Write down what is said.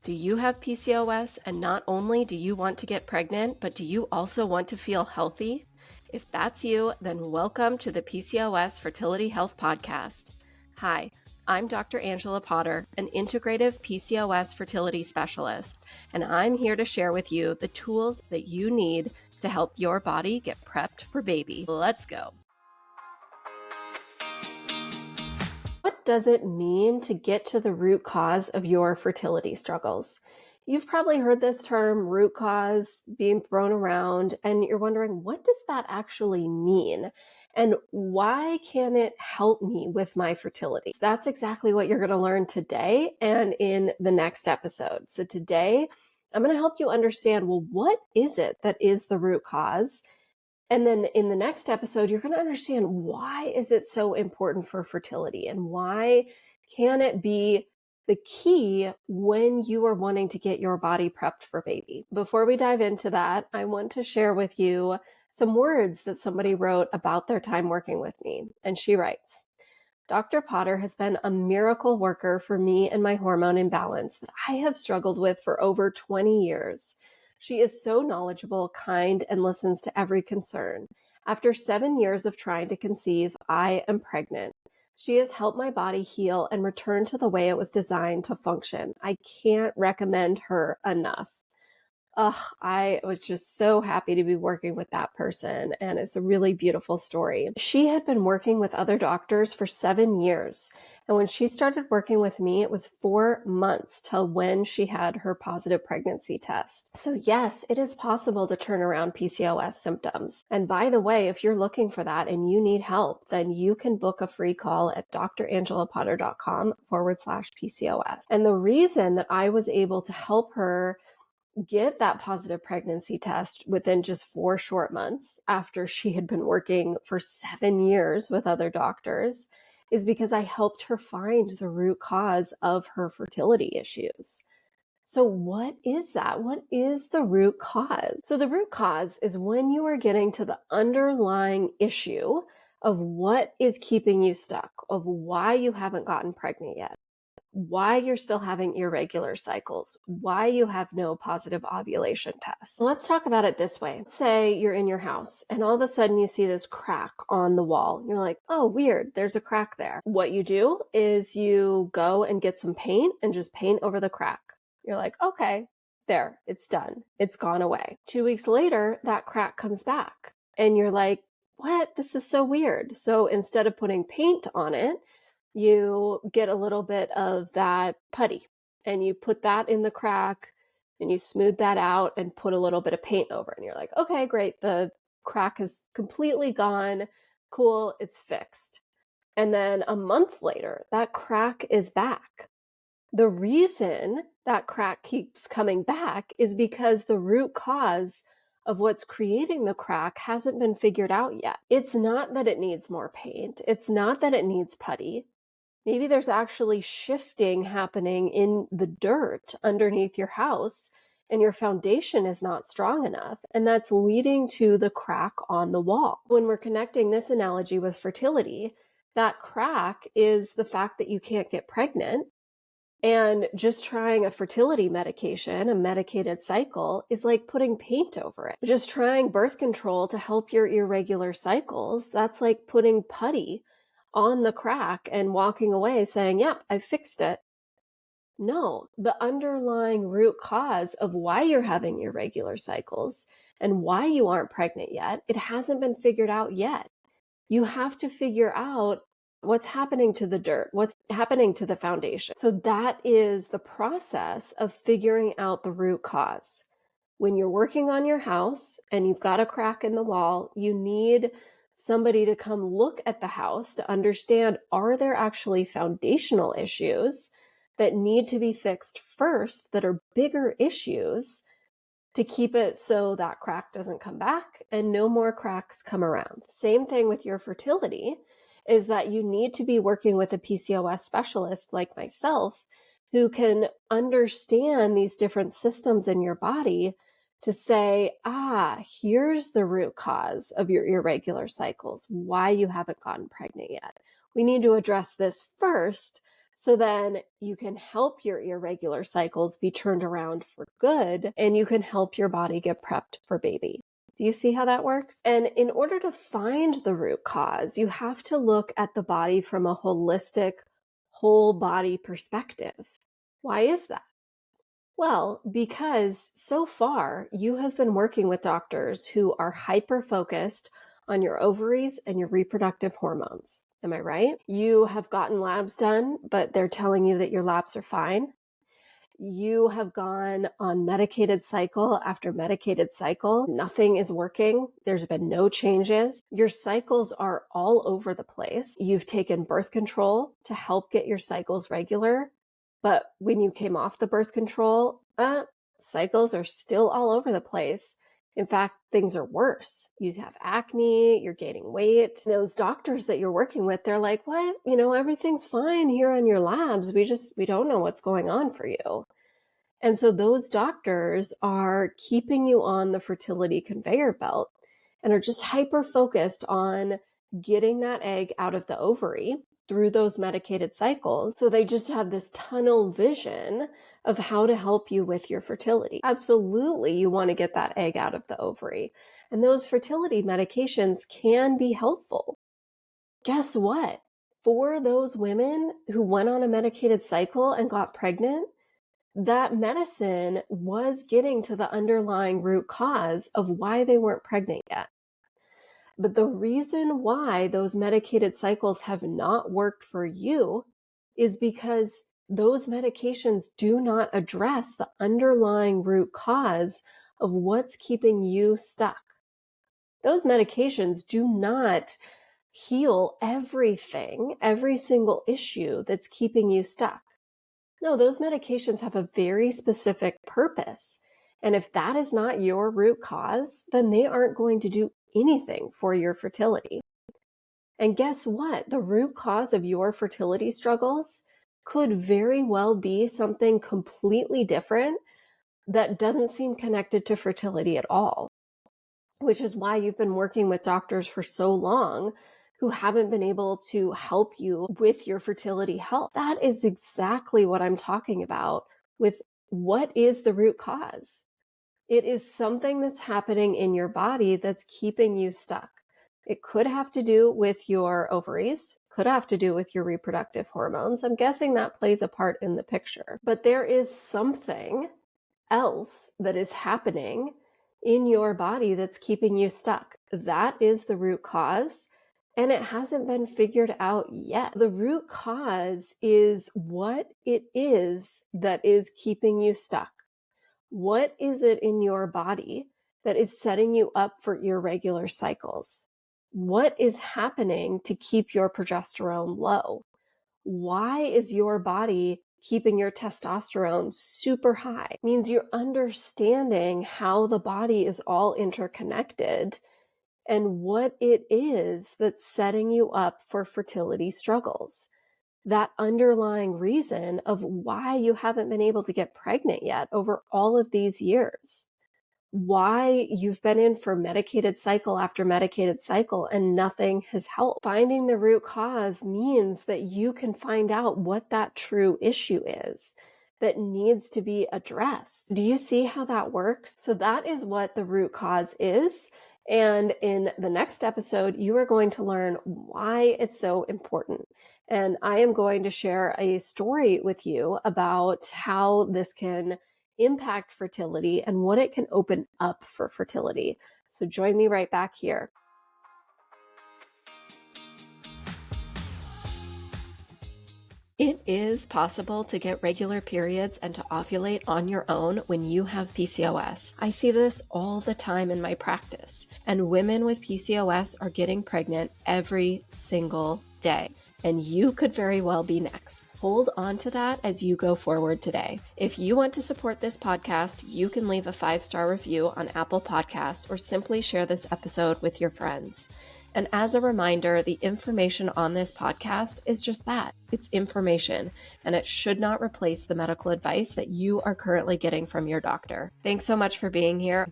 Do you have PCOS, and not only do you want to get pregnant, but do you also want to feel healthy? If that's you, then welcome to the PCOS Fertility Health Podcast. Hi, I'm Dr. Angela Potter, an integrative PCOS fertility specialist, and I'm here to share with you the tools that you need to help your body get prepped for baby. Let's go. What does it mean to get to the root cause of your fertility struggles? You've probably heard this term root cause being thrown around, and you're wondering, what does that actually mean? And why can it help me with my fertility? That's exactly what you're going to learn today and in the next episode. So today, I'm going to help you understand, well, what is it that is the root cause? And then in the next episode, you're going to understand why is it so important for fertility and why can it be the key when you are wanting to get your body prepped for baby. Before we dive into that, I want to share with you some words that somebody wrote about their time working with me. And she writes, Dr. Potter has been a miracle worker for me and my hormone imbalance that I have struggled with for over 20 years. She is so knowledgeable, kind, and listens to every concern. After 7 years of trying to conceive, I am pregnant. She has helped my body heal and return to the way it was designed to function. I can't recommend her enough. I was just so happy to be working with that person, and it's a really beautiful story. She had been working with other doctors for 7 years, and when she started working with me, it was 4 months till when she had her positive pregnancy test. So yes, it is possible to turn around PCOS symptoms. And by the way, if you're looking for that and you need help, then you can book a free call at drangelapotter.com/PCOS. And the reason that I was able to help her get that positive pregnancy test within just 4 short months after she had been working for 7 years with other doctors is because I helped her find the root cause of her fertility issues. So what is that? What is the root cause? So the root cause is when you are getting to the underlying issue of what is keeping you stuck, of why you haven't gotten pregnant yet, why you're still having irregular cycles, why you have no positive ovulation tests. Let's talk about it this way. Say you're in your house and all of a sudden you see this crack on the wall. You're like, oh, weird, there's a crack there. What you do is you go and get some paint and just paint over the crack. You're like, okay, there, it's done. It's gone away. 2 weeks later, that crack comes back and you're like, what? This is so weird. So instead of putting paint on it, you get a little bit of that putty and you put that in the crack and you smooth that out and put a little bit of paint over it. And you're like, okay, great. The crack is completely gone. Cool. It's fixed. And then a month later, that crack is back. The reason that crack keeps coming back is because the root cause of what's creating the crack hasn't been figured out yet. It's not that it needs more paint. It's not that it needs putty. Maybe there's actually shifting happening in the dirt underneath your house and your foundation is not strong enough. And that's leading to the crack on the wall. When we're connecting this analogy with fertility, that crack is the fact that you can't get pregnant. And just trying a fertility medication, a medicated cycle, is like putting paint over it. Just trying birth control to help your irregular cycles, that's like putting putty on the crack and walking away saying, yep, I fixed it. No, the underlying root cause of why you're having irregular cycles and why you aren't pregnant yet, it hasn't been figured out yet. You have to figure out what's happening to the dirt, what's happening to the foundation. So that is the process of figuring out the root cause. When you're working on your house and you've got a crack in the wall, you need somebody to come look at the house to understand, are there actually foundational issues that need to be fixed first that are bigger issues to keep it so that crack doesn't come back and no more cracks come around. Same thing with your fertility is that you need to be working with a PCOS specialist like myself who can understand these different systems in your body to say, here's the root cause of your irregular cycles, why you haven't gotten pregnant yet. We need to address this first So then you can help your irregular cycles be turned around for good, and you can help your body get prepped for baby. Do you see how that works? And in order to find the root cause, you have to look at the body from a holistic, whole body perspective. Why is that? Well, because so far you have been working with doctors who are hyper focused on your ovaries and your reproductive hormones. Am I right? You have gotten labs done, but they're telling you that your labs are fine. You have gone on medicated cycle after medicated cycle. Nothing is working. There's been no changes. Your cycles are all over the place. You've taken birth control to help get your cycles regular. But when you came off the birth control, cycles are still all over the place. In fact, things are worse. You have acne, you're gaining weight. Those doctors that you're working with, they're like, what? Everything's fine here on your labs. We don't know what's going on for you. And so those doctors are keeping you on the fertility conveyor belt and are just hyper focused on getting that egg out of the ovary through those medicated cycles. So they just have this tunnel vision of how to help you with your fertility. Absolutely, you want to get that egg out of the ovary. And those fertility medications can be helpful. Guess what? For those women who went on a medicated cycle and got pregnant, that medicine was getting to the underlying root cause of why they weren't pregnant yet. But the reason why those medicated cycles have not worked for you is because those medications do not address the underlying root cause of what's keeping you stuck. Those medications do not heal everything, every single issue that's keeping you stuck. No, those medications have a very specific purpose. And if that is not your root cause, then they aren't going to do anything for your fertility. And guess what? The root cause of your fertility struggles could very well be something completely different that doesn't seem connected to fertility at all, which is why you've been working with doctors for so long who haven't been able to help you with your fertility health. That is exactly what I'm talking about with what is the root cause. It is something that's happening in your body that's keeping you stuck. It could have to do with your ovaries, could have to do with your reproductive hormones. I'm guessing that plays a part in the picture. But there is something else that is happening in your body that's keeping you stuck. That is the root cause, and it hasn't been figured out yet. The root cause is what it is that is keeping you stuck. What is it in your body that is setting you up for irregular cycles? What is happening to keep your progesterone low? Why is your body keeping your testosterone super high? It means you're understanding how the body is all interconnected and what it is that's setting you up for fertility struggles. That underlying reason of why you haven't been able to get pregnant yet over all of these years. Why you've been in for medicated cycle after medicated cycle and nothing has helped. Finding the root cause means that you can find out what that true issue is that needs to be addressed. Do you see how that works? So that is what the root cause is. And in the next episode, you are going to learn why it's so important. And I am going to share a story with you about how this can impact fertility and what it can open up for fertility. So join me right back here. It is possible to get regular periods and to ovulate on your own when you have PCOS. I see this all the time in my practice, and women with PCOS are getting pregnant every single day. And you could very well be next. Hold on to that as you go forward today. If you want to support this podcast, you can leave a 5-star review on Apple Podcasts or simply share this episode with your friends. And as a reminder, the information on this podcast is just that. It's information, and it should not replace the medical advice that you are currently getting from your doctor. Thanks so much for being here.